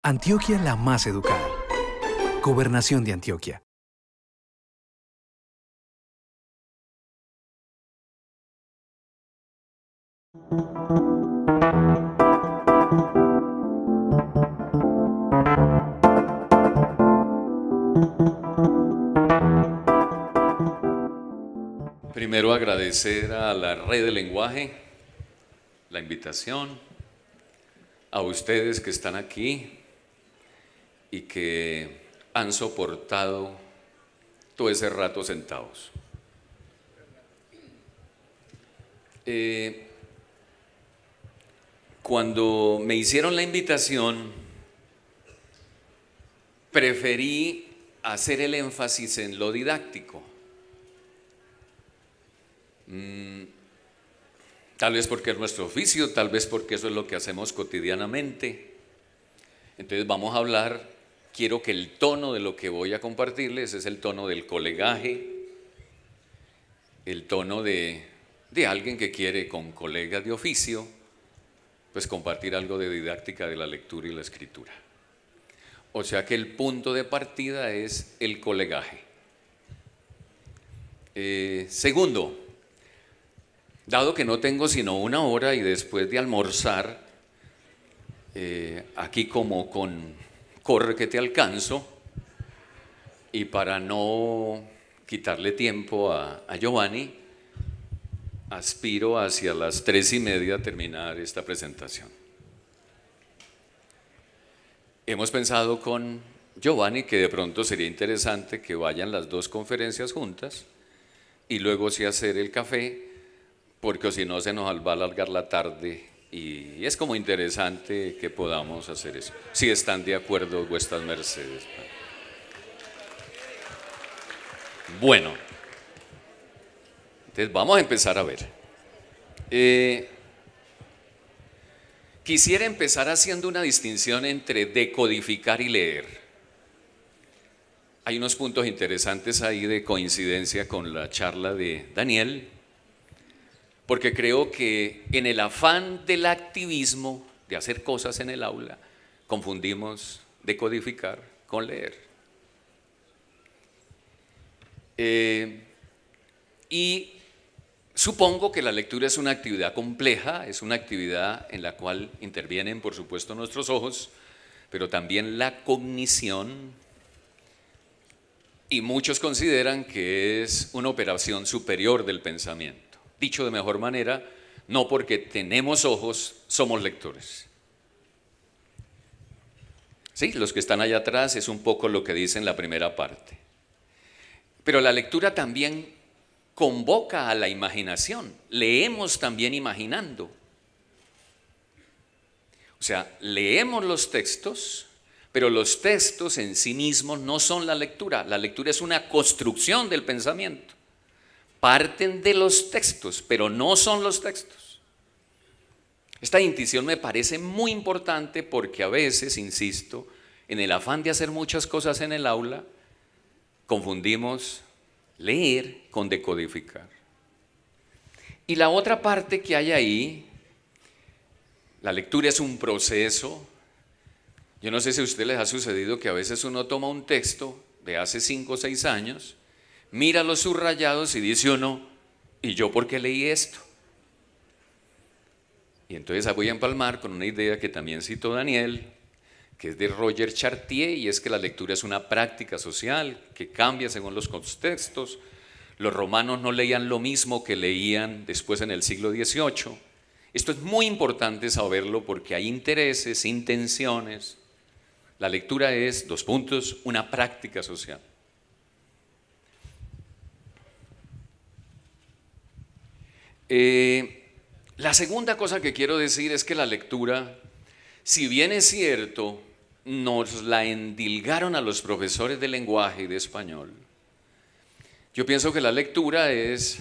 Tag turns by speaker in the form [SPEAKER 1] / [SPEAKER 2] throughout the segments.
[SPEAKER 1] Antioquia la más educada. Gobernación de Antioquia.
[SPEAKER 2] Primero agradecer a la Red del Lenguaje la invitación, a ustedes que están aquí y que han soportado todo ese rato sentados. Cuando me hicieron la invitación, preferí hacer el énfasis en lo didáctico. Tal vez porque es nuestro oficio, tal vez porque eso es lo que hacemos cotidianamente. Entonces vamos a hablar, quiero que el tono de lo que voy a compartirles es el tono del colegaje, el tono de alguien que quiere con colegas de oficio, pues compartir algo de didáctica de la lectura y la escritura. O sea que el punto de partida es el colegaje. Segundo, dado que no tengo sino una hora y después de almorzar, aquí como con corre que te alcanzo, y para no quitarle tiempo a Giovanni, aspiro hacia las 3:30 a terminar esta presentación. Hemos pensado con Giovanni que de pronto sería interesante que vayan las dos conferencias juntas y luego sí hacer el café, porque si no se nos va a alargar la tarde y es como interesante que podamos hacer eso. Si están de acuerdo vuestras mercedes. Bueno, entonces vamos a empezar a ver. Quisiera empezar haciendo una distinción entre decodificar y leer. Hay unos puntos interesantes ahí de coincidencia con la charla de Daniel, porque creo que en el afán del activismo, de hacer cosas en el aula, confundimos decodificar con leer. Y supongo que la lectura es una actividad compleja, es una actividad en la cual intervienen, por supuesto, nuestros ojos, pero también la cognición, y muchos consideran que es una operación superior del pensamiento. Dicho de mejor manera, no porque tenemos ojos somos lectores. Sí, los que están allá atrás es un poco lo que dice en la primera parte. Pero la lectura también convoca a la imaginación. Leemos también imaginando. O sea, leemos los textos, pero los textos en sí mismos no son la lectura. La lectura es una construcción del pensamiento. Parten de los textos, pero no son los textos. Esta distinción me parece muy importante porque a veces, insisto, en el afán de hacer muchas cosas en el aula, confundimos leer con decodificar. Y la otra parte que hay ahí, la lectura es un proceso. Yo no sé si a ustedes les ha sucedido que a veces uno toma un texto de hace 5 o 6 años, mira los subrayados y dice uno, ¿y yo por qué leí esto? Y entonces voy a empalmar con una idea que también citó Daniel, que es de Roger Chartier, y es que la lectura es una práctica social que cambia según los contextos. Los romanos no leían lo mismo que leían después en el siglo XVIII. Esto es muy importante saberlo porque hay intereses, intenciones. La lectura es, 2 puntos, una práctica social. La segunda cosa que quiero decir es que la lectura, si bien es cierto, nos la endilgaron a los profesores de lenguaje y de español, yo pienso que la lectura es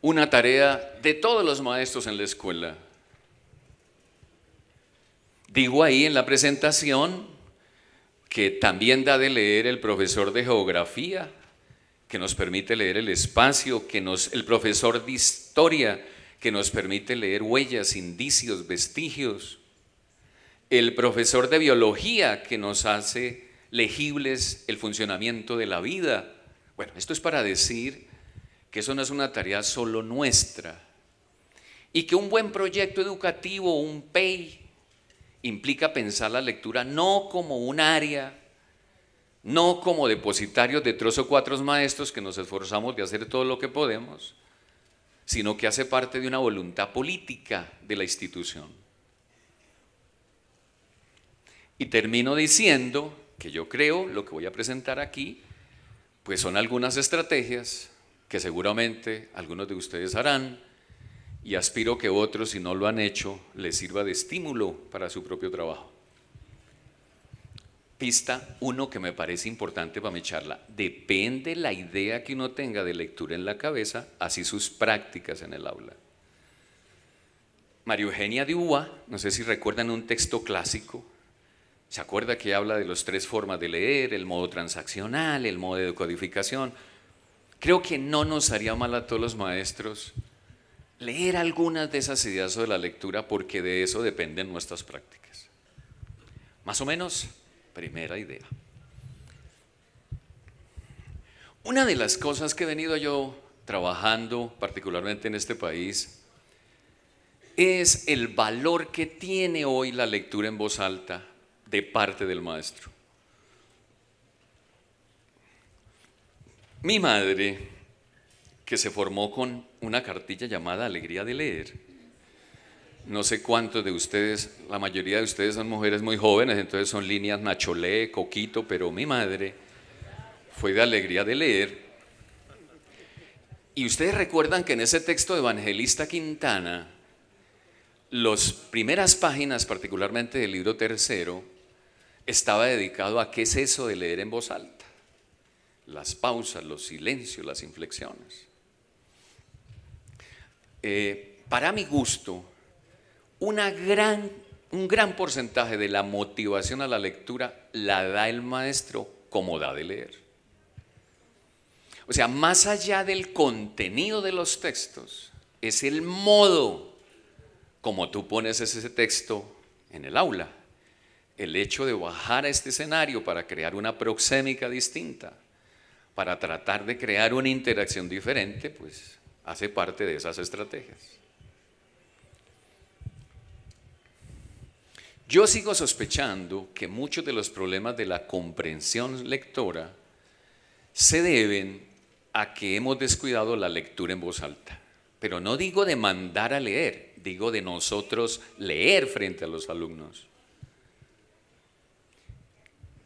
[SPEAKER 2] una tarea de todos los maestros en la escuela. Digo ahí en la presentación que también da de leer el profesor de geografía, que nos permite leer el espacio, el profesor de historia, que nos permite leer huellas, indicios, vestigios. el profesor de biología que nos hace legibles el funcionamiento de la vida. Bueno, esto es para decir que eso no es una tarea solo nuestra y que un buen proyecto educativo, un PEI, implica pensar la lectura no como un área, no como depositarios de 3 o 4 maestros que nos esforzamos de hacer todo lo que podemos, sino que hace parte de una voluntad política de la institución. Y termino diciendo que yo creo lo que voy a presentar aquí, pues son algunas estrategias que seguramente algunos de ustedes harán y aspiro que otros, si no lo han hecho, les sirva de estímulo para su propio trabajo. Pista 1 que me parece importante para mi charla: depende la idea que uno tenga de lectura en la cabeza, así sus prácticas en el aula. María Eugenia Dubois, no sé si recuerdan un texto clásico, ¿se acuerda que habla de las 3 formas de leer, el modo transaccional, el modo de decodificación? Creo que no nos haría mal a todos los maestros leer algunas de esas ideas sobre la lectura, porque de eso dependen nuestras prácticas. Más o menos, primera idea. Una de las cosas que he venido yo trabajando, particularmente en este país, es el valor que tiene hoy la lectura en voz alta de parte del maestro. Mi madre, que se formó con una cartilla llamada Alegría de Leer, no sé cuántos de ustedes, la mayoría de ustedes son mujeres muy jóvenes, entonces son líneas Nacholé, Coquito, pero mi madre fue de Alegría de Leer. Y ustedes recuerdan que en ese texto de Evangelista Quintana, las primeras páginas, particularmente del libro 3, estaba dedicado a qué es eso de leer en voz alta, las pausas, los silencios, las inflexiones. Para mi gusto, un gran porcentaje de la motivación a la lectura la da el maestro como da de leer. O sea, más allá del contenido de los textos, es el modo como tú pones ese texto en el aula. El hecho de bajar a este escenario para crear una proxémica distinta, para tratar de crear una interacción diferente, pues hace parte de esas estrategias. Yo sigo sospechando que muchos de los problemas de la comprensión lectora se deben a que hemos descuidado la lectura en voz alta. Pero no digo de mandar a leer, digo de nosotros leer frente a los alumnos.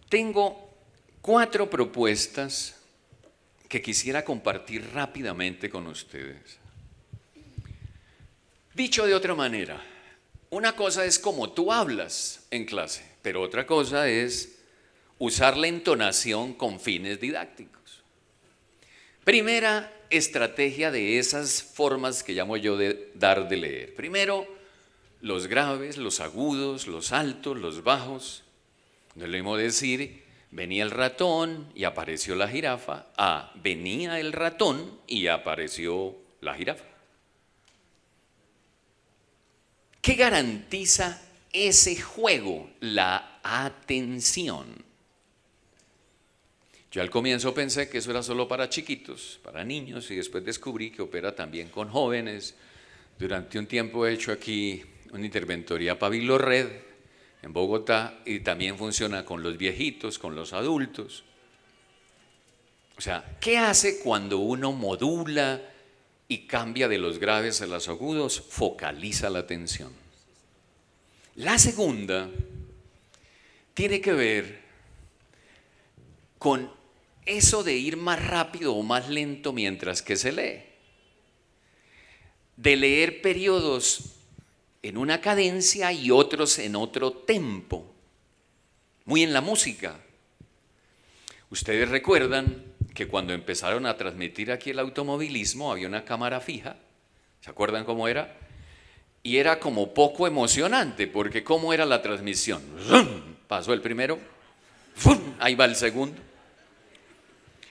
[SPEAKER 2] Tengo 4 propuestas que quisiera compartir rápidamente con ustedes. Dicho de otra manera, una cosa es cómo tú hablas en clase, pero otra cosa es usar la entonación con fines didácticos. Primera estrategia de esas formas que llamo yo de dar de leer. Primero, los graves, los agudos, los altos, los bajos. No es lo mismo decir: venía el ratón y apareció la jirafa, a venía el ratón y apareció la jirafa. ¿Qué garantiza ese juego? La atención. Yo al comienzo pensé que eso era solo para chiquitos, para niños, y después descubrí que opera también con jóvenes. Durante un tiempo he hecho aquí una interventoría Pabilo Red en Bogotá, y también funciona con los viejitos, con los adultos. O sea, ¿qué hace cuando uno modula y cambia de los graves a los agudos? Focaliza la atención. La segunda tiene que ver con eso de ir más rápido o más lento mientras que se lee. De leer periodos en una cadencia y otros en otro tempo, muy en la música. Ustedes recuerdan que cuando empezaron a transmitir aquí el automovilismo había una cámara fija, ¿se acuerdan cómo era? Y era como poco emocionante, porque ¿cómo era la transmisión? Pasó el primero, ahí va el segundo.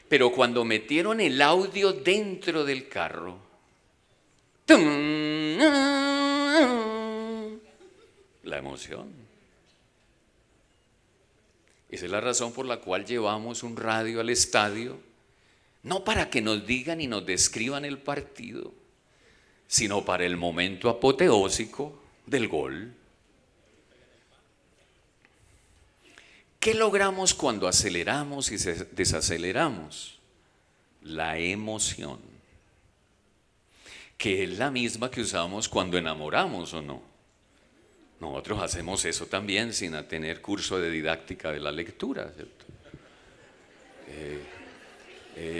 [SPEAKER 2] Pero cuando metieron el audio dentro del carro, la emoción. Esa es la razón por la cual llevamos un radio al estadio, no para que nos digan y nos describan el partido, sino para el momento apoteósico del gol. ¿Qué logramos cuando aceleramos y desaceleramos? La emoción, que es la misma que usamos cuando enamoramos, ¿o no? Nosotros hacemos eso también sin tener curso de didáctica de la lectura, ¿cierto?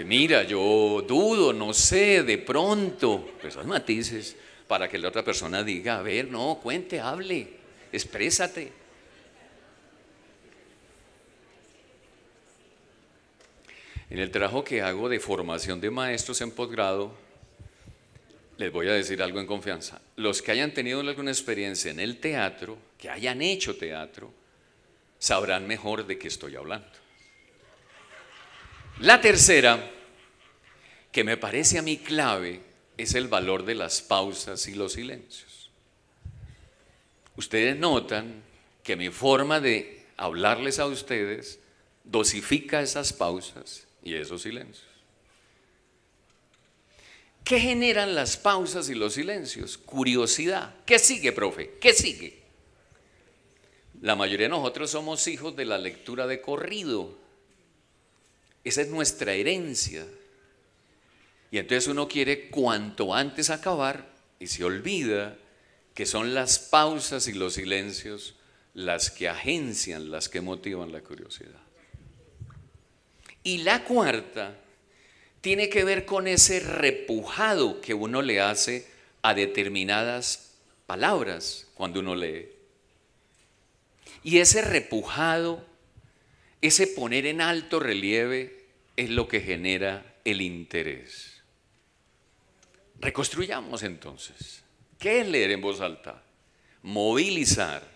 [SPEAKER 2] Mira, yo dudo, no sé, de pronto, esos matices para que la otra persona diga, a ver, no, cuente, hable, exprésate. En el trabajo que hago de formación de maestros en posgrado, les voy a decir algo en confianza. Los que hayan tenido alguna experiencia en el teatro, que hayan hecho teatro, sabrán mejor de qué estoy hablando. La tercera, que me parece a mí clave, es el valor de las pausas y los silencios. Ustedes notan que mi forma de hablarles a ustedes dosifica esas pausas y esos silencios. ¿Qué generan las pausas y los silencios? Curiosidad. ¿Qué sigue, profe? ¿Qué sigue? La mayoría de nosotros somos hijos de la lectura de corrido. Esa es nuestra herencia. Y entonces uno quiere cuanto antes acabar y se olvida que son las pausas y los silencios las que agencian, las que motivan la curiosidad. Y la cuarta tiene que ver con ese repujado que uno le hace a determinadas palabras cuando uno lee. Y ese repujado, ese poner en alto relieve es lo que genera el interés. Reconstruyamos entonces. ¿Qué es leer en voz alta? Movilizar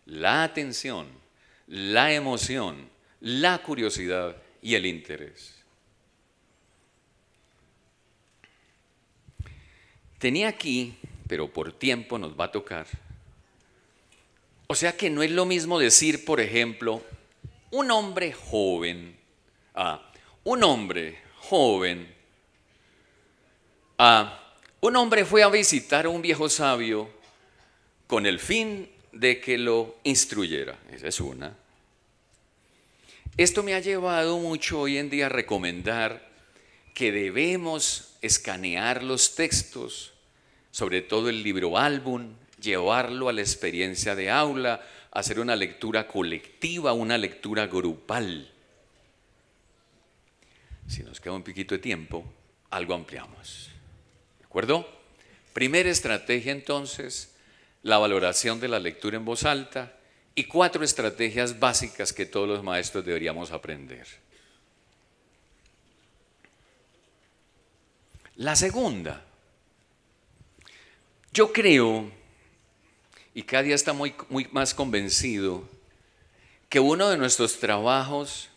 [SPEAKER 2] la atención, la emoción, la curiosidad y el interés. Tenía aquí, pero por tiempo nos va a tocar. O sea que no es lo mismo decir, por ejemplo, un hombre joven, un hombre fue a visitar a un viejo sabio con el fin de que lo instruyera. Esa es una. Esto me ha llevado mucho hoy en día a recomendar que debemos escanear los textos, sobre todo el libro álbum, llevarlo a la experiencia de aula, hacer una lectura colectiva, una lectura grupal. Si nos queda un poquito de tiempo, algo ampliamos. ¿De acuerdo? Primera estrategia entonces, la valoración de la lectura en voz alta y 4 estrategias básicas que todos los maestros deberíamos aprender. La segunda, yo creo, y cada día está muy más convencido, que uno de nuestros trabajos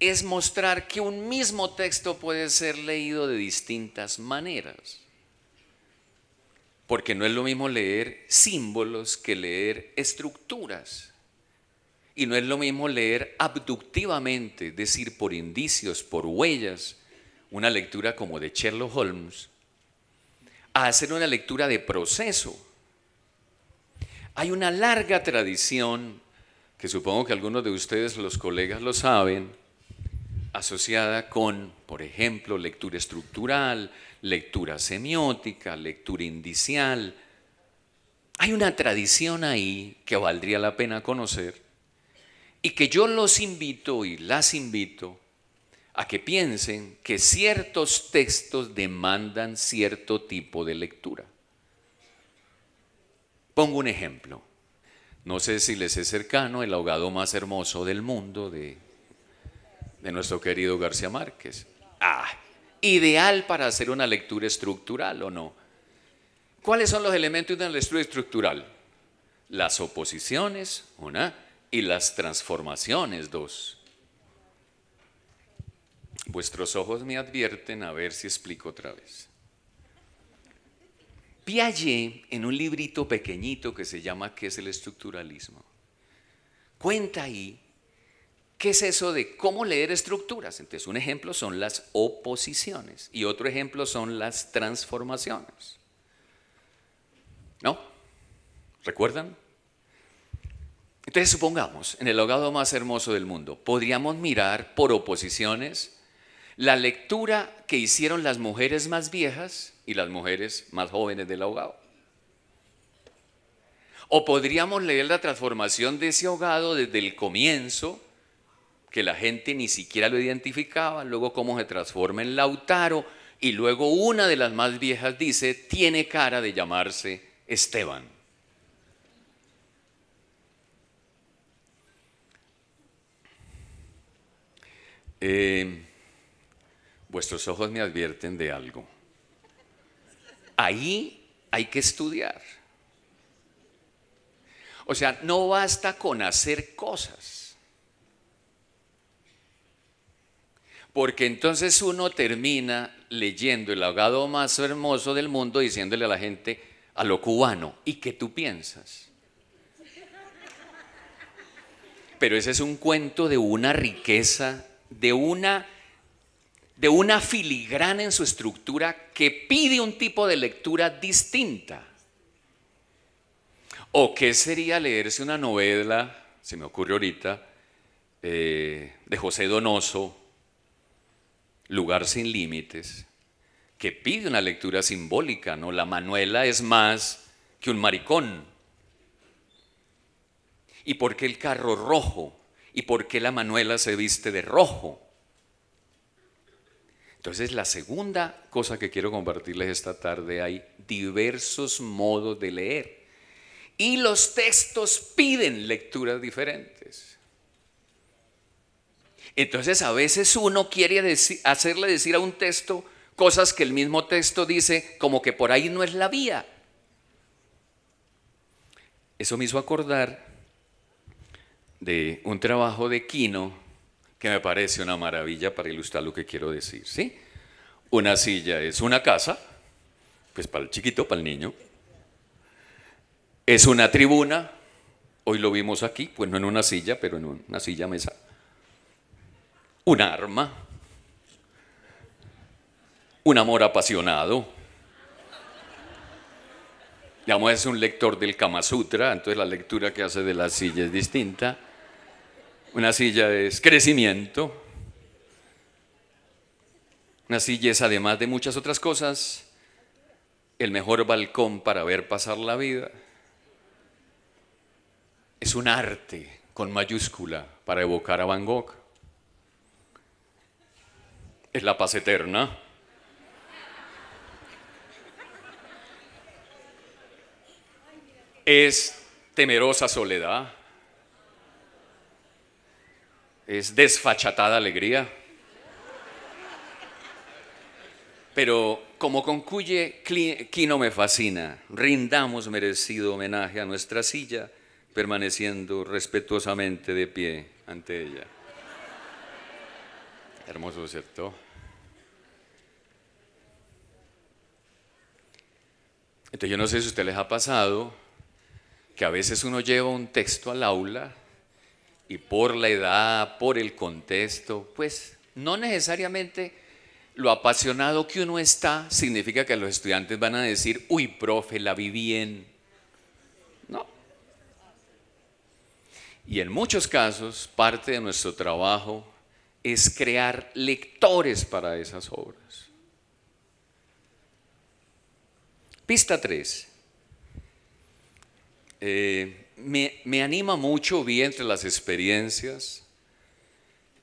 [SPEAKER 2] es mostrar que un mismo texto puede ser leído de distintas maneras. Porque no es lo mismo leer símbolos que leer estructuras. Y no es lo mismo leer abductivamente, es decir, por indicios, por huellas, una lectura como de Sherlock Holmes, a hacer una lectura de proceso. Hay una larga tradición, que supongo que algunos de ustedes, los colegas, lo saben, asociada con, por ejemplo, lectura estructural, lectura semiótica, lectura indicial. Hay una tradición ahí que valdría la pena conocer y que yo los invito y las invito a que piensen que ciertos textos demandan cierto tipo de lectura. Pongo un ejemplo. No sé si les es cercano el ahogado más hermoso del mundo de nuestro querido García Márquez. Ideal para hacer una lectura estructural, ¿o no? ¿Cuáles son los elementos de una lectura estructural? Las oposiciones, una, y las transformaciones, dos. Vuestros ojos me advierten, a ver si explico otra vez. Piaget, en un librito pequeñito que se llama ¿Qué es el estructuralismo?, cuenta ahí ¿qué es eso de cómo leer estructuras? Entonces, un ejemplo son las oposiciones y otro ejemplo son las transformaciones. ¿No? ¿Recuerdan? Entonces, supongamos, en el ahogado más hermoso del mundo, podríamos mirar por oposiciones la lectura que hicieron las mujeres más viejas y las mujeres más jóvenes del ahogado. O podríamos leer la transformación de ese ahogado desde el comienzo, que la gente ni siquiera lo identificaba, luego cómo se transforma en Lautaro, y luego una de las más viejas dice, tiene cara de llamarse Esteban. Vuestros ojos me advierten de algo. Ahí hay que estudiar. O sea, no basta con hacer cosas. Porque entonces uno termina leyendo el ahogado más hermoso del mundo diciéndole a la gente, a lo cubano, ¿y qué tú piensas? Pero ese es un cuento de una riqueza, de una filigrana en su estructura que pide un tipo de lectura distinta. ¿O qué sería leerse una novela, se me ocurre ahorita, de José Donoso, Lugar sin límites, que pide una lectura simbólica, ¿no? La Manuela es más que un maricón. ¿Y por qué el carro rojo? ¿Y por qué la Manuela se viste de rojo? Entonces, la segunda cosa que quiero compartirles esta tarde, hay diversos modos de leer. Y los textos piden lecturas diferentes. Entonces, a veces uno quiere hacerle decir a un texto cosas que el mismo texto dice, como que por ahí no es la vía. Eso me hizo acordar de un trabajo de Quino que me parece una maravilla para ilustrar lo que quiero decir, ¿sí? Una silla es una casa, pues para el chiquito, para el niño. Es una tribuna, hoy lo vimos aquí, pues no en una silla, pero en una silla mesa. Un arma, un amor apasionado. Digamos, es un lector del Kama Sutra, entonces la lectura que hace de la silla es distinta. Una silla es crecimiento. Una silla es, además de muchas otras cosas, el mejor balcón para ver pasar la vida. Es un arte con mayúscula para evocar a Van Gogh. Es la paz eterna. Es temerosa soledad. Es desfachatada alegría. Pero como concluye Quino me fascina, rindamos merecido homenaje a nuestra silla, permaneciendo respetuosamente de pie ante ella. Hermoso, ¿cierto? Entonces yo no sé si a ustedes les ha pasado que a veces uno lleva un texto al aula y por la edad, por el contexto, pues no necesariamente lo apasionado que uno está significa que los estudiantes van a decir, uy, profe, la vi bien. No. Y en muchos casos, parte de nuestro trabajo es crear lectores para esas obras. Pista 3. Me anima mucho, vi entre las experiencias,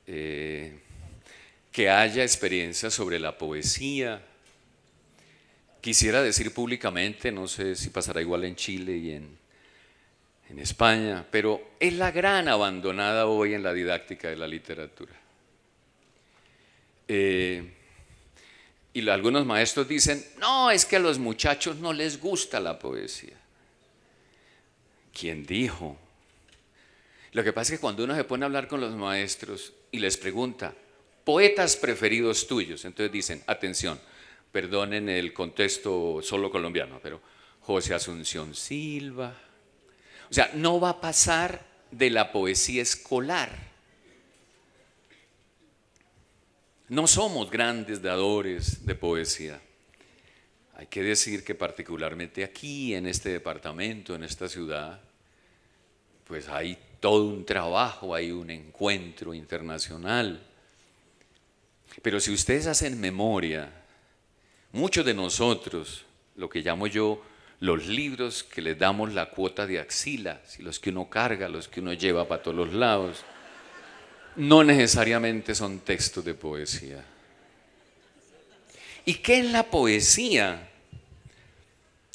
[SPEAKER 2] que haya experiencias sobre la poesía. Quisiera decir públicamente, no sé si pasará igual en Chile y en España, pero es la gran abandonada hoy en la didáctica de la literatura. Y algunos maestros dicen, no, es que a los muchachos no les gusta la poesía. ¿Quién dijo? Lo que pasa es que cuando uno se pone a hablar con los maestros y les pregunta, poetas preferidos tuyos, entonces dicen, atención, perdonen el contexto solo colombiano, pero José Asunción Silva. O sea, no va a pasar de la poesía escolar. no somos grandes dadores de poesía. Hay que decir que particularmente aquí, en este departamento, en esta ciudad, pues hay todo un trabajo, hay un encuentro internacional. Pero si ustedes hacen memoria, muchos de nosotros, lo que llamo yo los libros que les damos la cuota de axila, si los que uno carga, los que uno lleva para todos los lados, no necesariamente son textos de poesía. ¿Y qué es la poesía?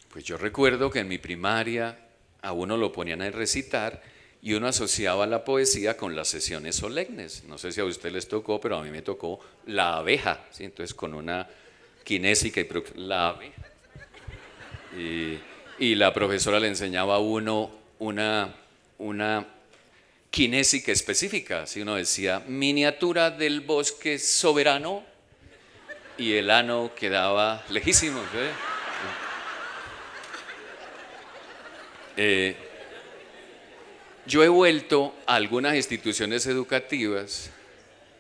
[SPEAKER 2] Pues yo recuerdo que en mi primaria a uno lo ponían a recitar y uno asociaba la poesía con las sesiones solemnes. No sé si a usted les tocó, pero a mí me tocó la abeja, ¿sí? Entonces con una kinésica y la abeja. Y la profesora le enseñaba a uno una kinésica específica. Si uno decía miniatura del bosque soberano y el ano quedaba lejísimo, ¿sí? Yo he vuelto a algunas instituciones educativas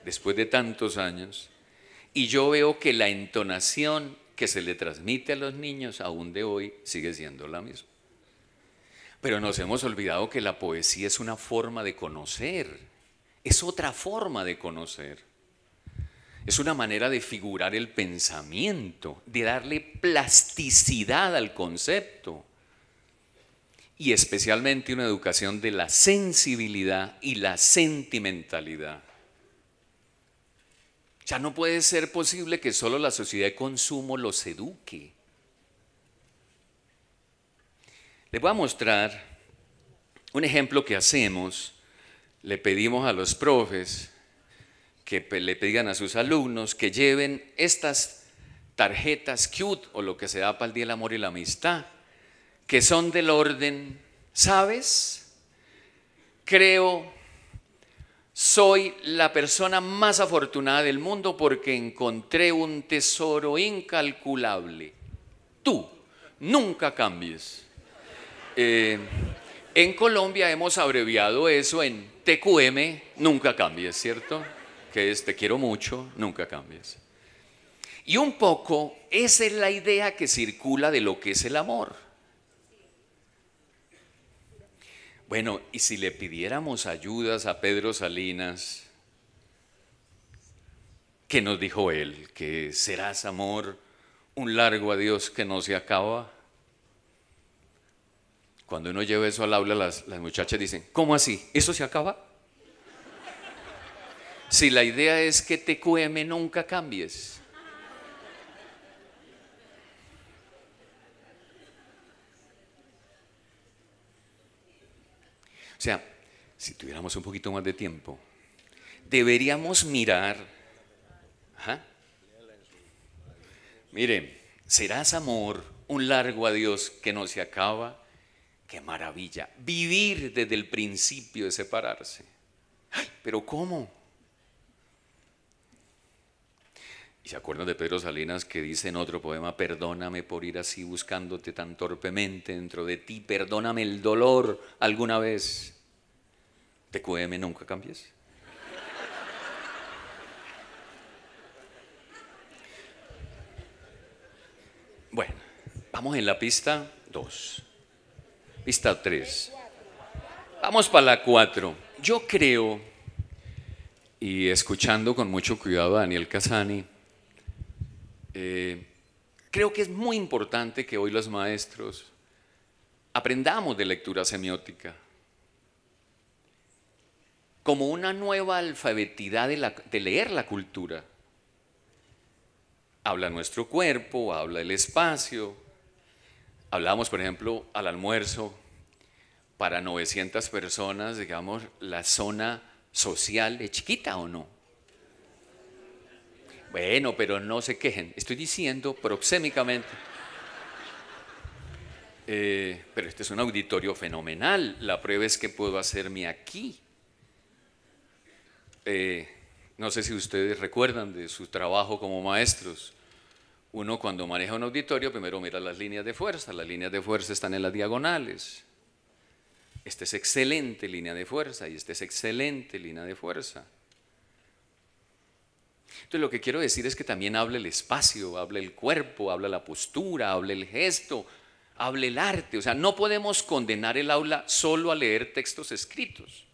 [SPEAKER 2] después de tantos años y yo veo que la entonación que se le transmite a los niños aún de hoy sigue siendo la misma. Pero nos hemos olvidado que la poesía es una forma de conocer, es otra forma de conocer. Es una manera de figurar el pensamiento, de darle plasticidad al concepto. Y especialmente una educación de la sensibilidad y la sentimentalidad. Ya no puede ser posible que solo la sociedad de consumo los eduque. Les voy a mostrar un ejemplo que hacemos. Le pedimos a los profes que le pidan a sus alumnos que lleven estas tarjetas cute o lo que se da para el Día del Amor y la Amistad, que son del orden, ¿sabes? Creo, soy la persona más afortunada del mundo porque encontré un tesoro incalculable. Tú, nunca cambies. En Colombia hemos abreviado eso en TQM, nunca cambies, ¿cierto? Que es te quiero mucho, nunca cambies. Y un poco esa es la idea que circula de lo que es el amor. Bueno, y si le pidiéramos ayudas a Pedro Salinas, ¿qué nos dijo él? Que serás amor, un largo adiós que no se acaba. Cuando uno lleva eso al aula, las muchachas dicen, ¿cómo así? ¿Eso se acaba? Si la idea es que TQM nunca cambies. O sea, si tuviéramos un poquito más de tiempo, deberíamos mirar. ¿Ah? Miren, serás amor, un largo adiós que no se acaba. ¡Qué maravilla! Vivir desde el principio de separarse. ¡Ay, pero cómo! ¿Y se acuerdan de Pedro Salinas que dice en otro poema, perdóname por ir así buscándote tan torpemente dentro de ti, perdóname el dolor alguna vez? TQM, nunca cambies. Bueno, vamos en la pista 2. Pista 3. Vamos para la 4. Yo creo, y escuchando con mucho cuidado a Daniel Casani, creo que es muy importante que hoy los maestros aprendamos de lectura semiótica como una nueva alfabetidad de leer la cultura. Habla nuestro cuerpo, habla el espacio. Hablábamos, por ejemplo, al almuerzo, para 900 personas, digamos, la zona social es chiquita o no. Bueno, pero no se quejen, estoy diciendo proxémicamente. Pero este es un auditorio fenomenal, la prueba es que puedo hacerme aquí. No sé si ustedes recuerdan de su trabajo como maestros. Uno cuando maneja un auditorio primero mira las líneas de fuerza están en las diagonales. Esta es excelente línea de fuerza y esta es excelente línea de fuerza. Entonces lo que quiero decir es que también habla el espacio, habla el cuerpo, habla la postura, habla el gesto, habla el arte. O sea, no podemos condenar el aula solo a leer textos escritos.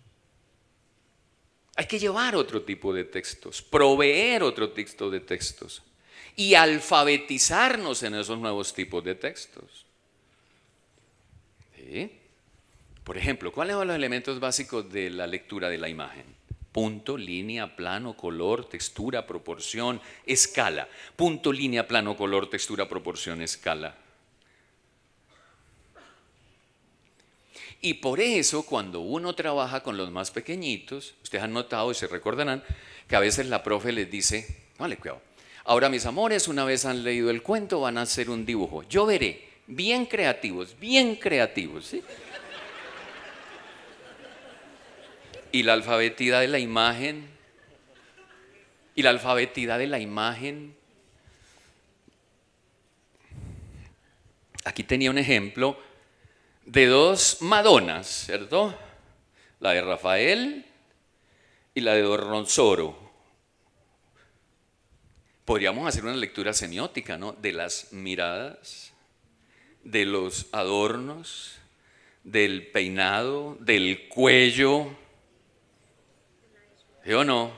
[SPEAKER 2] Hay que llevar otro tipo de textos, proveer otro tipo de textos y alfabetizarnos en esos nuevos tipos de textos. ¿Sí? Por ejemplo, ¿cuáles son los elementos básicos de la lectura de la imagen? Punto, línea, plano, color, textura, proporción, escala. Punto, línea, plano, color, textura, proporción, escala. Y por eso cuando uno trabaja con los más pequeñitos, ustedes han notado y se recordarán que a veces la profe les dice, vale, cuidado, ahora mis amores, una vez han leído el cuento van a hacer un dibujo. Yo veré, bien creativos, ¿sí? Y la alfabetidad de la imagen, aquí tenía un ejemplo de dos Madonas, ¿cierto? La de Rafael y la de Dorronzoro. Podríamos hacer una lectura semiótica, ¿no? De las miradas, de los adornos, del peinado, del cuello, ¿sí o no?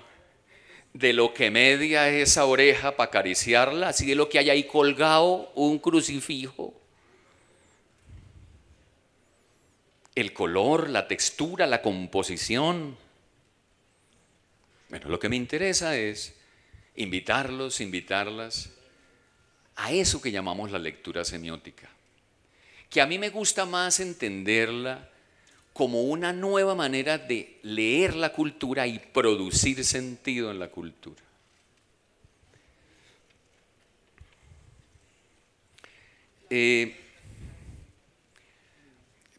[SPEAKER 2] De lo que media esa oreja para acariciarla, así de lo que hay ahí colgado un crucifijo. El color, la textura, la composición. Bueno, lo que me interesa es invitarlos, invitarlas a eso que llamamos la lectura semiótica, que a mí me gusta más entenderla como una nueva manera de leer la cultura y producir sentido en la cultura.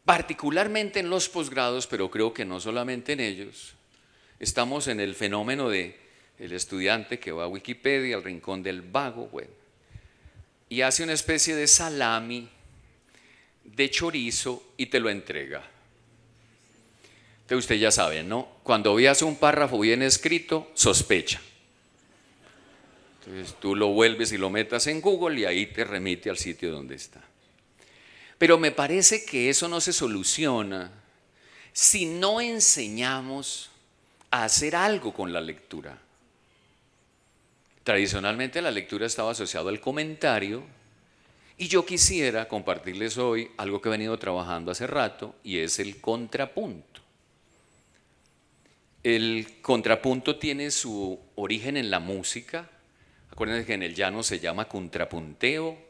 [SPEAKER 2] Particularmente en los posgrados, pero creo que no solamente en ellos, estamos en el fenómeno de el estudiante que va a Wikipedia, al rincón del vago, bueno, y hace una especie de salami, de chorizo y te lo entrega. Entonces usted ya sabe, ¿no? Cuando veas un párrafo bien escrito, sospecha. Entonces tú lo vuelves y lo metas en Google y ahí te remite al sitio donde está. Pero me parece que eso no se soluciona si no enseñamos a hacer algo con la lectura. Tradicionalmente la lectura estaba asociada al comentario y yo quisiera compartirles hoy algo que he venido trabajando hace rato y es el contrapunto. El contrapunto tiene su origen en la música. Acuérdense que en el llano se llama contrapunteo.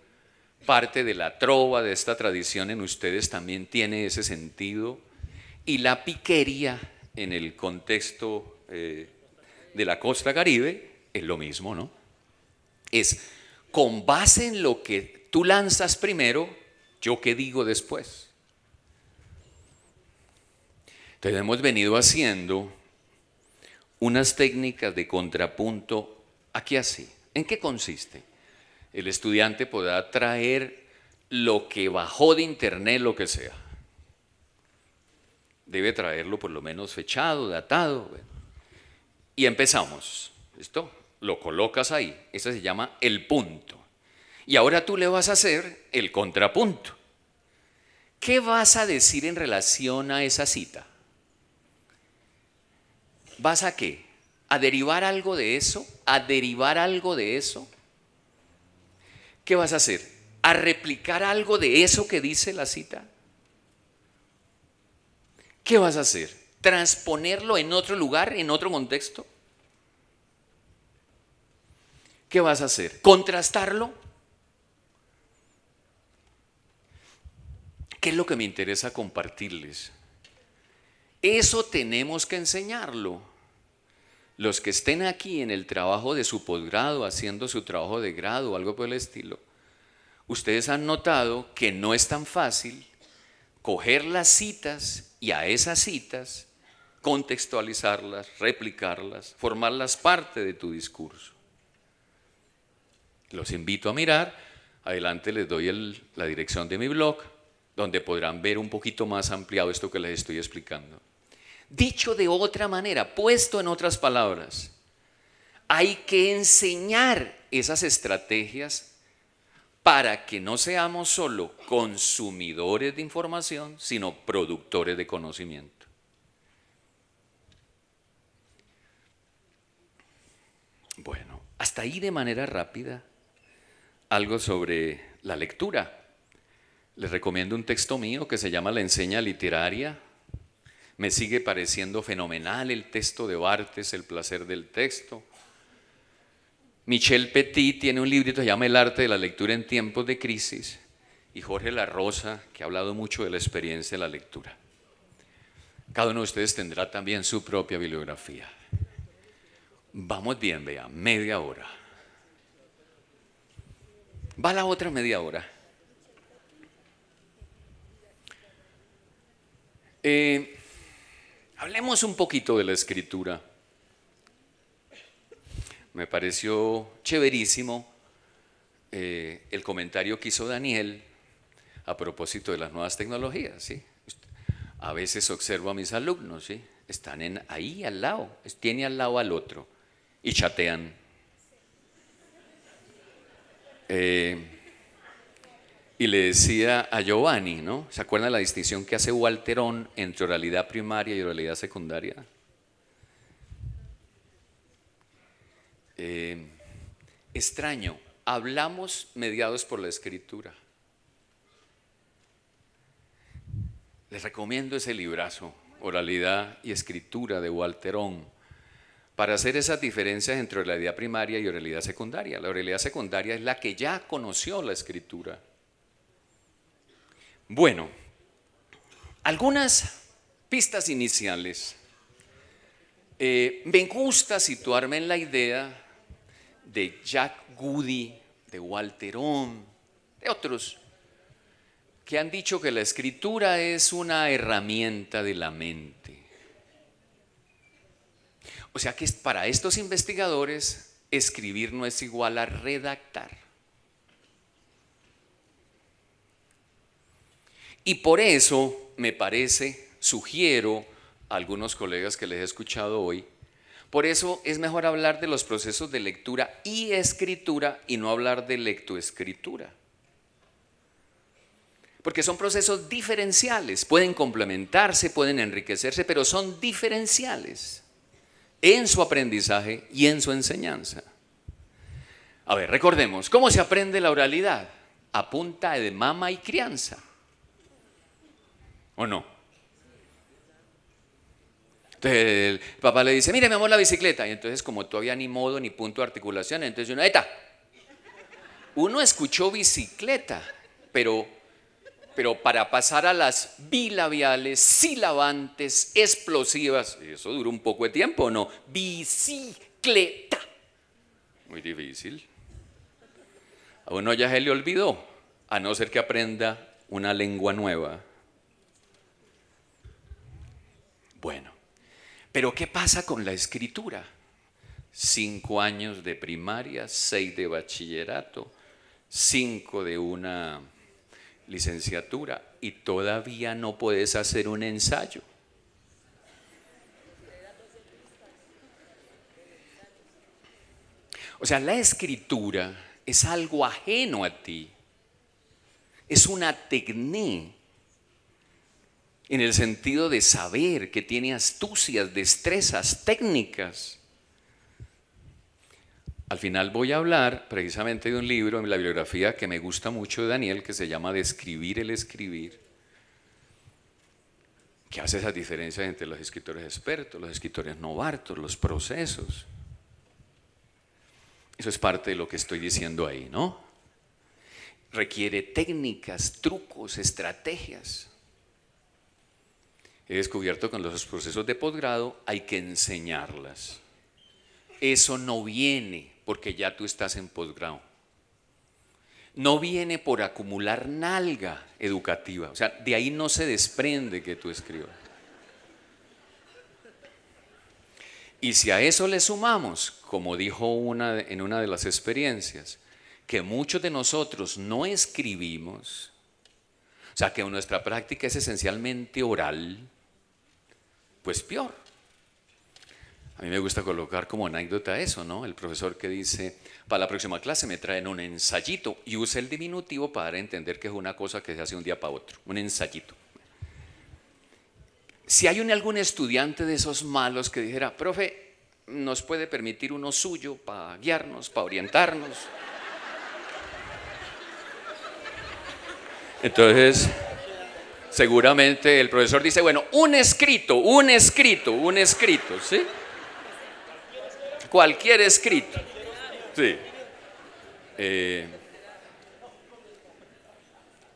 [SPEAKER 2] Parte de la trova de esta tradición en ustedes también tiene ese sentido. Y la piquería en el contexto de la costa caribe es lo mismo, ¿no? Es con base en lo que tú lanzas primero, yo qué digo después. Entonces hemos venido haciendo unas técnicas de contrapunto aquí así. ¿En qué consiste? El estudiante podrá traer lo que bajó de internet, lo que sea. Debe traerlo por lo menos fechado, datado. Bueno. Y empezamos. ¿Listo? Lo colocas ahí. Ese se llama el punto. Y ahora tú le vas a hacer el contrapunto. ¿Qué vas a decir en relación a esa cita? ¿Vas a qué? ¿A derivar algo de eso? ¿A derivar algo de eso? ¿Qué vas a hacer? ¿A replicar algo de eso que dice la cita? ¿Qué vas a hacer? ¿Transponerlo en otro lugar, en otro contexto? ¿Qué vas a hacer? ¿Contrastarlo? ¿Qué es lo que me interesa compartirles? Eso tenemos que enseñarlo. Los que estén aquí en el trabajo de su posgrado, haciendo su trabajo de grado o algo por el estilo, ustedes han notado que no es tan fácil coger las citas y a esas citas contextualizarlas, replicarlas, formarlas parte de tu discurso. Los invito a mirar, adelante les doy la dirección de mi blog, donde podrán ver un poquito más ampliado esto que les estoy explicando. Dicho de otra manera, puesto en otras palabras, Hay que enseñar esas estrategias para que no seamos solo consumidores de información, sino productores de conocimiento. Bueno, hasta ahí de manera rápida algo sobre la lectura. Les recomiendo un texto mío que se llama La enseña literaria. Me sigue pareciendo fenomenal el texto de Barthes, El placer del texto. Michel Petit tiene un librito que se llama El arte de la lectura en tiempos de crisis, y Jorge La Rosa, que ha hablado mucho de la experiencia de la lectura. Cada uno de ustedes tendrá también su propia bibliografía. Vamos bien, vean, media hora. Va la otra media hora. Hablemos un poquito de la escritura. Me pareció chéverísimo el comentario que hizo Daniel a propósito de las nuevas tecnologías, ¿sí? A veces observo a mis alumnos, ¿sí? Están ahí al lado, tiene al lado al otro y chatean. Y le decía a Giovanni, ¿no? ¿Se acuerdan de la distinción que hace Walterón entre oralidad primaria y oralidad secundaria? Extraño, hablamos mediados por la escritura. Les recomiendo ese librazo, Oralidad y Escritura, de Walterón, para hacer esas diferencias entre oralidad primaria y oralidad secundaria. La oralidad secundaria es la que ya conoció la escritura. Bueno, algunas pistas iniciales. Me gusta situarme en la idea de Jack Goody, de Walterón, de otros, que han dicho que la escritura es una herramienta de la mente. O sea que para estos investigadores, escribir no es igual a redactar. Y por eso me parece, sugiero a algunos colegas que les he escuchado hoy, por eso es mejor hablar de los procesos de lectura y escritura y no hablar de lectoescritura. Porque son procesos diferenciales, pueden complementarse, pueden enriquecerse, pero son diferenciales en su aprendizaje y en su enseñanza. A ver, recordemos, ¿cómo se aprende la oralidad? A punta de mama y crianza. ¿O no? Entonces el papá le dice, mire mi amor la bicicleta, y entonces como todavía ni modo ni punto de articulación, entonces uno escuchó bicicleta, pero para pasar a las bilabiales, silabantes, explosivas, eso duró un poco de tiempo, ¿no? Bicicleta. Muy difícil. A uno ya se le olvidó, a no ser que aprenda una lengua nueva. Bueno, pero ¿qué pasa con la escritura? 5 años de primaria, 6 de bachillerato, 5 de una licenciatura y todavía no puedes hacer un ensayo. O sea, la escritura es algo ajeno a ti, es una tecné, en el sentido de saber que tiene astucias, destrezas, técnicas. Al final voy a hablar precisamente de un libro en la bibliografía que me gusta mucho de Daniel, que se llama Describir el escribir, que hace esas diferencias entre los escritores expertos, los escritores novatos, los procesos. Eso es parte de lo que estoy diciendo ahí, ¿no? Requiere técnicas, trucos, estrategias. He descubierto que en los procesos de posgrado hay que enseñarlas. Eso no viene porque ya tú estás en posgrado. No viene por acumular nalga educativa. O sea, de ahí no se desprende que tú escribas. Y si a eso le sumamos, como dijo en una de las experiencias, que muchos de nosotros no escribimos, o sea, que nuestra práctica es esencialmente oral, pues peor. A mí me gusta colocar como anécdota eso, ¿no? El profesor que dice, para la próxima clase me traen un ensayito, y usa el diminutivo para dar a entender que es una cosa que se hace un día para otro, un ensayito. Si hay algún estudiante de esos malos que dijera, profe, ¿nos puede permitir uno suyo para guiarnos, para orientarnos? Entonces, seguramente el profesor dice, bueno, un escrito, ¿sí? Cualquier escrito, sí.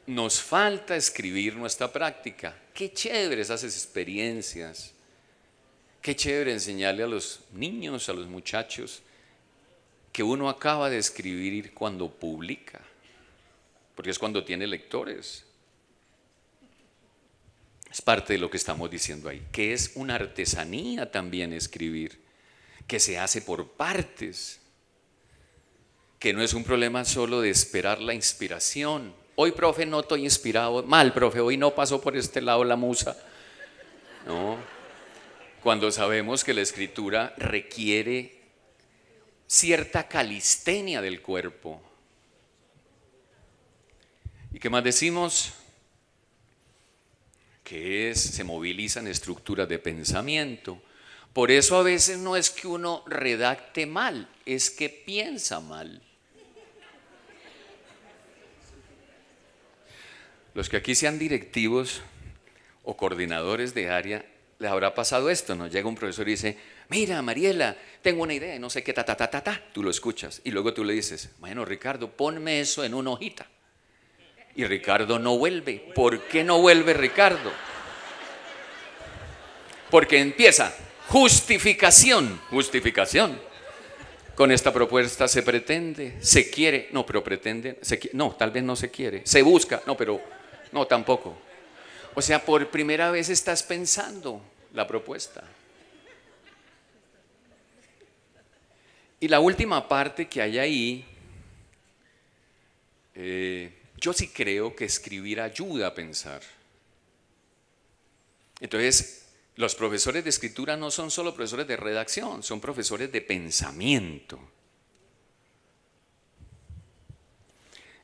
[SPEAKER 2] Nos falta escribir nuestra práctica. Qué chévere esas experiencias. Qué chévere enseñarle a los niños, a los muchachos, que uno acaba de escribir cuando publica, porque es cuando tiene lectores. Es parte de lo que estamos diciendo ahí, que es una artesanía también escribir, que se hace por partes, que no es un problema solo de esperar la inspiración. Hoy, profe, no estoy inspirado. Mal, profe, hoy no pasó por este lado la musa. No, cuando sabemos que la escritura requiere cierta calistenia del cuerpo. ¿Y qué más decimos? Que se movilizan estructuras de pensamiento. Por eso a veces no es que uno redacte mal, es que piensa mal. Los que aquí sean directivos o coordinadores de área, les habrá pasado esto, ¿no? Llega un profesor y dice, mira, Mariela, tengo una idea y no sé qué, tú lo escuchas y luego tú le dices, bueno, Ricardo, ponme eso en una hojita. Y Ricardo no vuelve. ¿Por qué no vuelve Ricardo? Porque empieza justificación. Con esta propuesta se pretende, se quiere, no, pero pretende, no, tal vez no se quiere, se busca, no, pero no, tampoco. O sea, por primera vez estás pensando la propuesta. Y la última parte que hay ahí, yo sí creo que escribir ayuda a pensar. Entonces, los profesores de escritura no son solo profesores de redacción, son profesores de pensamiento.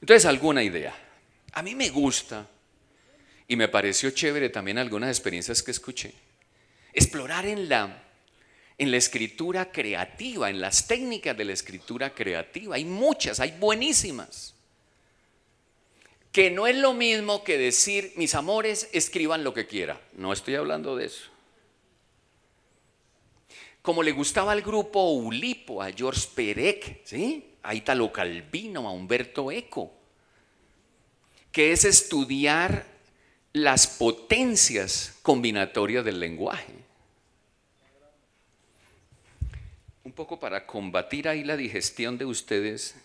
[SPEAKER 2] Entonces, alguna idea. A mí me gusta, y me pareció chévere también algunas experiencias que escuché, explorar en la escritura creativa, en las técnicas de la escritura creativa. Hay muchas, hay buenísimas. Que no es lo mismo que decir, mis amores, escriban lo que quieran. No estoy hablando de eso. Como le gustaba al grupo Ulipo, a George Perec, ¿sí? A Italo Calvino, a Umberto Eco, que es estudiar las potencias combinatorias del lenguaje. Un poco para combatir ahí la digestión de ustedes.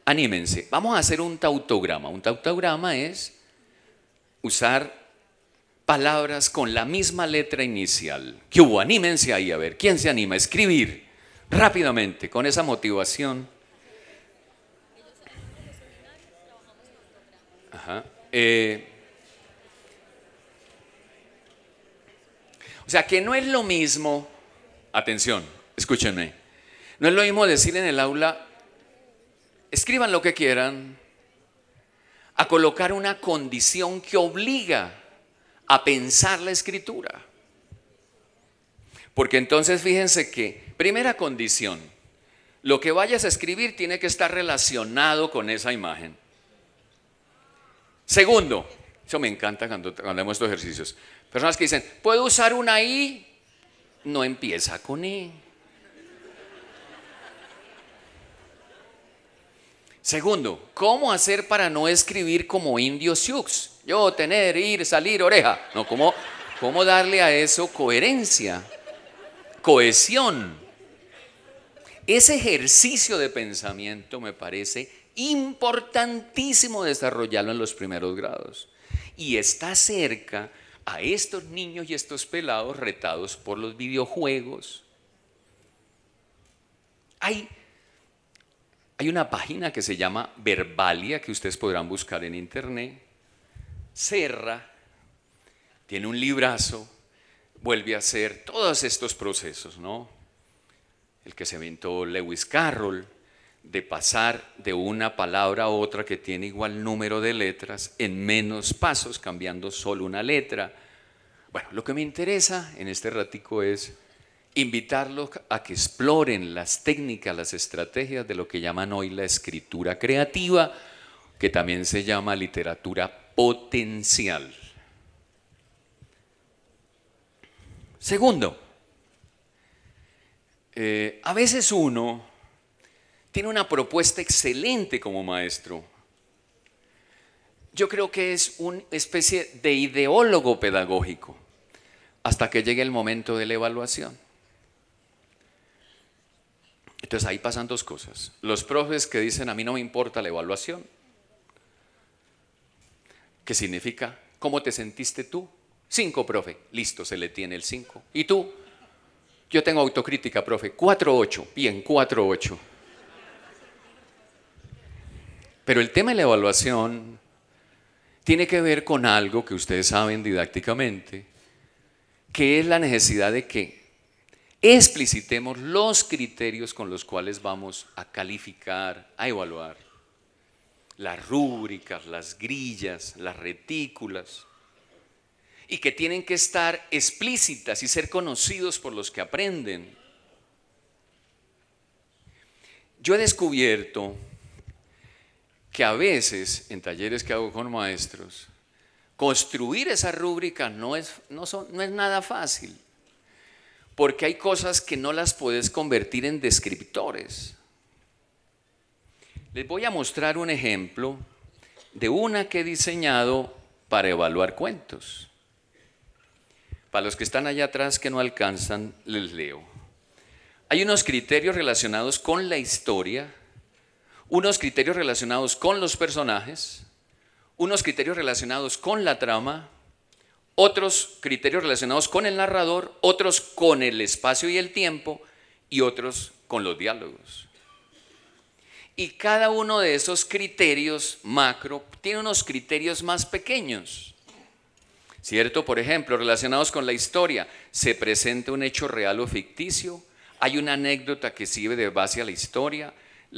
[SPEAKER 2] Anímense, vamos a hacer un tautograma. Un tautograma es usar palabras con la misma letra inicial. ¿Qué hubo? Anímense ahí, a ver, ¿quién se anima a escribir rápidamente con esa motivación? Ajá. O sea, que no es lo mismo, atención, escúchenme, no es lo mismo decir en el aula, escriban lo que quieran, a colocar una condición que obliga a pensar la escritura. Porque entonces fíjense que, primera condición, lo que vayas a escribir tiene que estar relacionado con esa imagen. Segundo, eso me encanta cuando hacemos estos ejercicios, personas que dicen, ¿puedo usar una I? No empieza con I. Segundo, ¿cómo hacer para no escribir como indio Sioux? Yo, tener, ir, salir, oreja. No, ¿cómo darle a eso coherencia, cohesión? Ese ejercicio de pensamiento me parece importantísimo desarrollarlo en los primeros grados. Y está cerca a estos niños y estos pelados retados por los videojuegos. Hay una página que se llama Verbalia, que ustedes podrán buscar en internet. Serra tiene un librazo vuelve a hacer todos estos procesos, ¿no? El que se inventó Lewis Carroll, de pasar de una palabra a otra que tiene igual número de letras en menos pasos, cambiando solo una letra. Bueno, lo que me interesa en este ratico es invitarlos a que exploren las técnicas, las estrategias de lo que llaman hoy la escritura creativa, que también se llama literatura potencial. Segundo, a veces uno tiene una propuesta excelente como maestro. Yo creo que es una especie de ideólogo pedagógico hasta que llegue el momento de la evaluación. Entonces ahí pasan dos cosas. Los profes que dicen a mí no me importa la evaluación. ¿Qué significa? ¿Cómo te sentiste tú? 5, profe. Listo, se le tiene el 5. ¿Y tú? Yo tengo autocrítica, profe. 4-8. Bien, 4-8. Pero el tema de la evaluación tiene que ver con algo que ustedes saben didácticamente, que es la necesidad de que explicitemos los criterios con los cuales vamos a calificar, a evaluar. Las rúbricas, las grillas, las retículas, y que tienen que estar explícitas y ser conocidos por los que aprenden. Yo he descubierto que a veces en talleres que hago con maestros, construir esa rúbrica no es nada fácil, porque hay cosas que no las puedes convertir en descriptores. Les voy a mostrar un ejemplo de una que he diseñado para evaluar cuentos. Para los que están allá atrás que no alcanzan, les leo. Hay unos criterios relacionados con la historia, unos criterios relacionados con los personajes, unos criterios relacionados con la trama, otros criterios relacionados con el narrador, otros con el espacio y el tiempo y otros con los diálogos. Y cada uno de esos criterios macro tiene unos criterios más pequeños, ¿cierto? Por ejemplo, relacionados con la historia, se presenta un hecho real o ficticio, hay una anécdota que sirve de base a la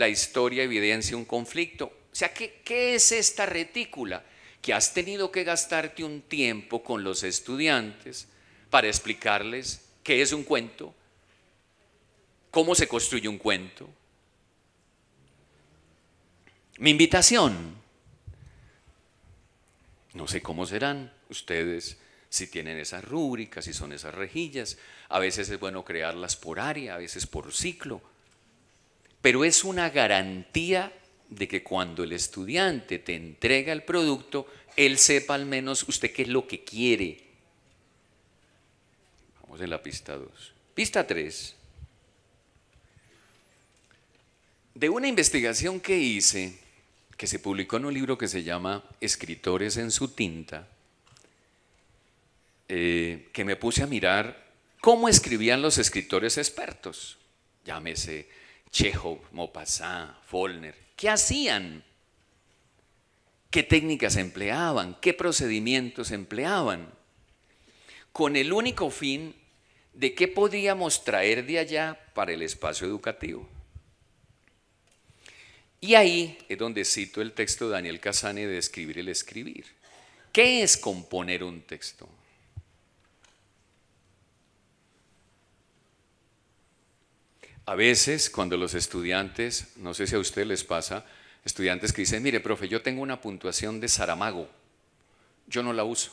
[SPEAKER 2] historia evidencia un conflicto. O sea, ¿qué es esta retícula? Que has tenido que gastarte un tiempo con los estudiantes para explicarles qué es un cuento, cómo se construye un cuento. Mi invitación, no sé cómo serán ustedes, si tienen esas rúbricas, si son esas rejillas, a veces es bueno crearlas por área, a veces por ciclo, pero es una garantía de que cuando el estudiante te entrega el producto, él sepa al menos usted qué es lo que quiere. Vamos en la pista 2. Pista 3. De una investigación que hice, que se publicó en un libro que se llama Escritores en su tinta, que me puse a mirar cómo escribían los escritores expertos, llámese Chekhov, Maupassant, Faulkner. ¿Qué hacían? ¿Qué técnicas empleaban? ¿Qué procedimientos empleaban? Con el único fin de qué podríamos traer de allá para el espacio educativo. Y ahí es donde cito el texto de Daniel Cassani de Escribir el escribir. ¿Qué es componer un texto? A veces cuando los estudiantes, no sé si a ustedes les pasa, estudiantes que dicen, mire profe, yo tengo una puntuación de Saramago, yo no la uso.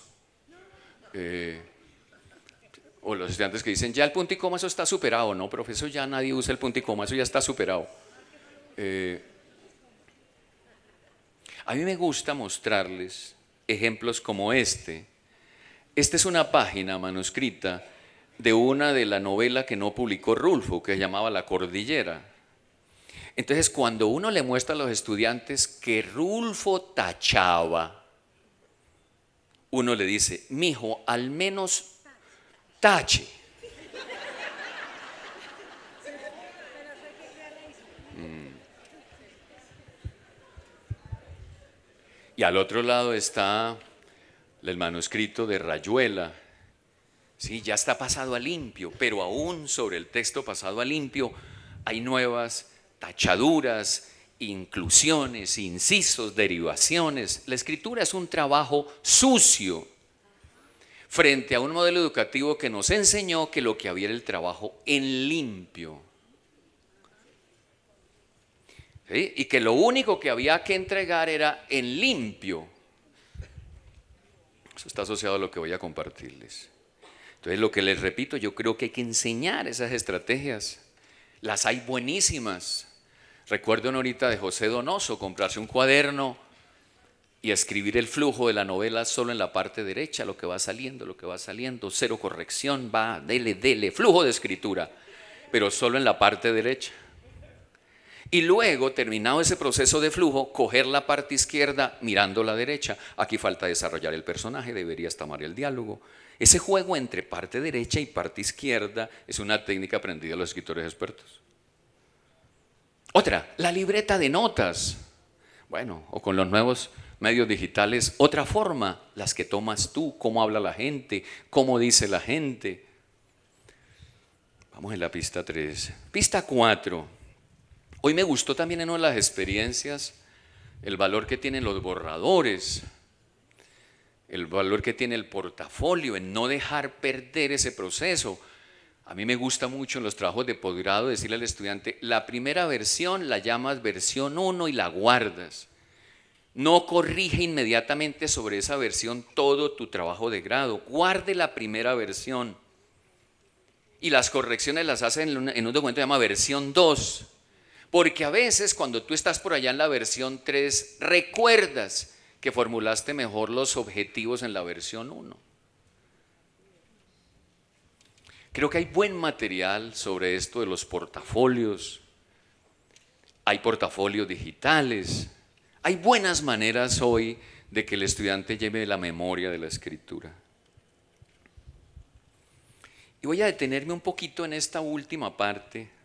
[SPEAKER 2] O los estudiantes que dicen, ya el punto y coma eso está superado. No, profe, eso ya nadie usa el punto y coma, eso ya está superado. A mí me gusta mostrarles ejemplos como este. Esta es una página manuscrita de una de la novela que no publicó Rulfo, que se llamaba La Cordillera. Entonces, cuando uno le muestra a los estudiantes que Rulfo tachaba, uno le dice, mijo, al menos tache. Y al otro lado está el manuscrito de Rayuela, Sí, ya está pasado a limpio, pero aún sobre el texto pasado a limpio hay nuevas tachaduras, inclusiones, incisos, derivaciones. La escritura es un trabajo sucio frente a un modelo educativo que nos enseñó que lo que había era el trabajo en limpio. ¿Sí? Y que lo único que había que entregar era en limpio. Eso está asociado a lo que voy a compartirles. Entonces, lo que les repito, yo creo que hay que enseñar esas estrategias. Las hay buenísimas. Recuerdo ahorita de José Donoso, comprarse un cuaderno y escribir el flujo de la novela solo en la parte derecha, lo que va saliendo, cero corrección, va, dele, flujo de escritura, pero solo en la parte derecha. Y luego, terminado ese proceso de flujo, coger la parte izquierda mirando la derecha. Aquí falta desarrollar el personaje, debería estar el diálogo. Ese juego entre parte derecha y parte izquierda es una técnica aprendida de los escritores expertos. Otra, la libreta de notas. Bueno, o con los nuevos medios digitales, otra forma, las que tomas tú, cómo habla la gente, cómo dice la gente. Vamos en la pista 3. Pista 4. Hoy me gustó también en una de las experiencias el valor que tienen los borradores, el valor que tiene el portafolio, en no dejar perder ese proceso. A mí me gusta mucho en los trabajos de posgrado decirle al estudiante, la primera versión la llamas versión 1 y la guardas. No corrige inmediatamente sobre esa versión todo tu trabajo de grado, guarde la primera versión. Y las correcciones las hace en un documento que se llama versión 2. Porque a veces cuando tú estás por allá en la versión 3, recuerdas que formulaste mejor los objetivos en la versión 1. Creo que hay buen material sobre esto de los portafolios. Hay portafolios digitales. Hay buenas maneras hoy de que el estudiante lleve la memoria de la escritura. Y voy a detenerme un poquito en esta última parte,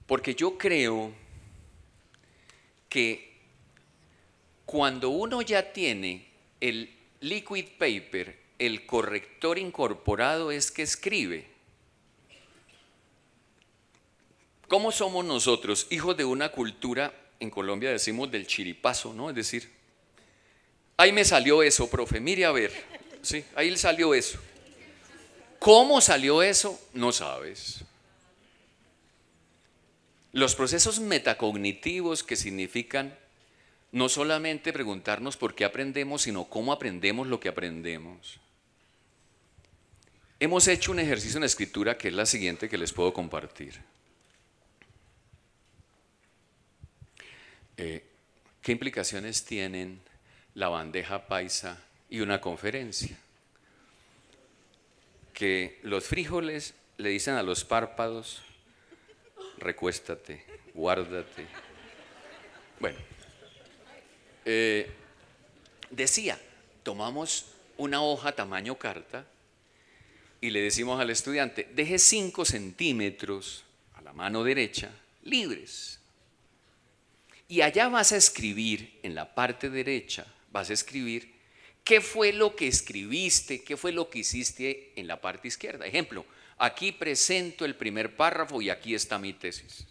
[SPEAKER 2] porque yo creo que cuando uno ya tiene el liquid paper, el corrector incorporado es que escribe. ¿Cómo somos nosotros, hijos de una cultura, en Colombia decimos del chiripazo, ¿no? Es decir, ahí me salió eso, profe, mire a ver, sí, ahí salió eso. ¿Cómo salió eso? No sabes. Los procesos metacognitivos, que significan no solamente preguntarnos por qué aprendemos, sino cómo aprendemos lo que aprendemos. Hemos hecho un ejercicio en escritura que es la siguiente que les puedo compartir. ¿Qué implicaciones tienen la bandeja paisa y una conferencia? Que los frijoles le dicen a los párpados, recuéstate, guárdate. Bueno, decía, tomamos una hoja tamaño carta y le decimos al estudiante, deje 5 centímetros a la mano derecha libres. Y allá vas a escribir, en la parte derecha, vas a escribir qué fue lo que escribiste, qué fue lo que hiciste en la parte izquierda. Ejemplo, aquí presento el primer párrafo y aquí está mi tesis.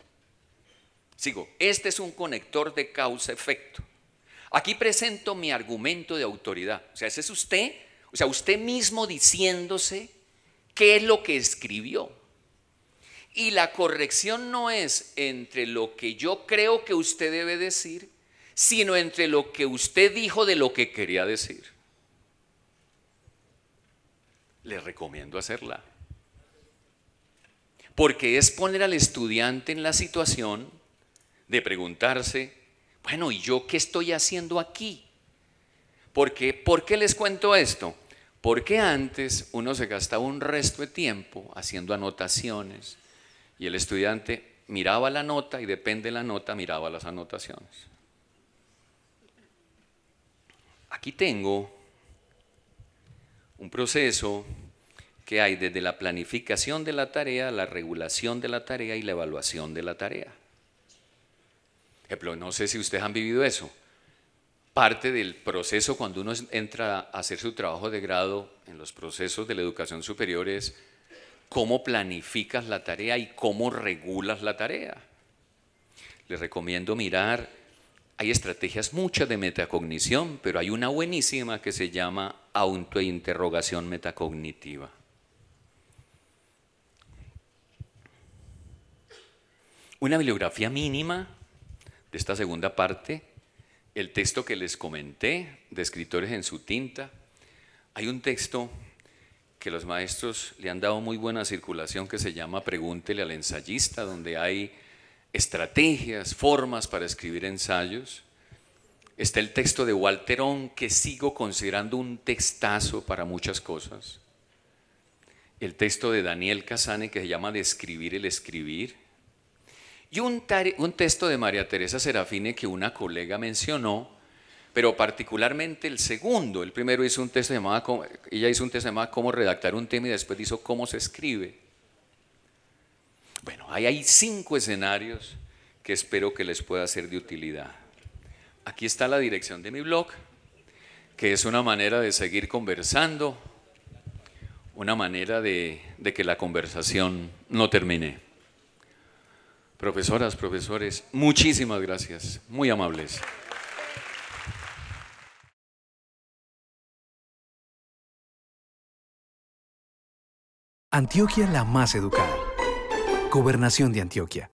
[SPEAKER 2] Sigo, este es un conector de causa-efecto. Aquí presento mi argumento de autoridad. O sea, ese es usted, o sea, usted mismo diciéndose qué es lo que escribió. Y la corrección no es entre lo que yo creo que usted debe decir, sino entre lo que usted dijo de lo que quería decir. Les recomiendo hacerla. Porque es poner al estudiante en la situación de preguntarse, bueno, ¿y yo qué estoy haciendo aquí? ¿Por qué les cuento esto? Porque antes uno se gastaba un resto de tiempo haciendo anotaciones y el estudiante miraba la nota y depende de la nota miraba las anotaciones. Aquí tengo un proceso que hay desde la planificación de la tarea, la regulación de la tarea y la evaluación de la tarea. Ejemplo, no sé si ustedes han vivido eso. parte del proceso cuando uno entra a hacer su trabajo de grado en los procesos de la educación superior es cómo planificas la tarea y cómo regulas la tarea. Les recomiendo mirar, hay estrategias muchas de metacognición, pero hay una buenísima que se llama autointerrogación metacognitiva. Una bibliografía mínima de esta segunda parte, el texto que les comenté, de Escritores en su tinta. Hay un texto que los maestros le han dado muy buena circulación que se llama Pregúntele al ensayista, donde hay estrategias, formas para escribir ensayos. Está el texto de Walter Ong, que sigo considerando un textazo para muchas cosas. El texto de Daniel Cassane que se llama Describir el escribir. Y un texto de María Teresa Serafine que una colega mencionó, pero particularmente el segundo. El primero hizo un texto llamado, ella hizo un texto llamado Cómo redactar un tema y después hizo Cómo se escribe. Bueno, ahí hay 5 escenarios que espero que les pueda ser de utilidad. Aquí está la dirección de mi blog, que es una manera de seguir conversando, una manera de que la conversación no termine. Profesoras, profesores, muchísimas gracias, muy amables.
[SPEAKER 1] Antioquia la más educada. Gobernación de Antioquia.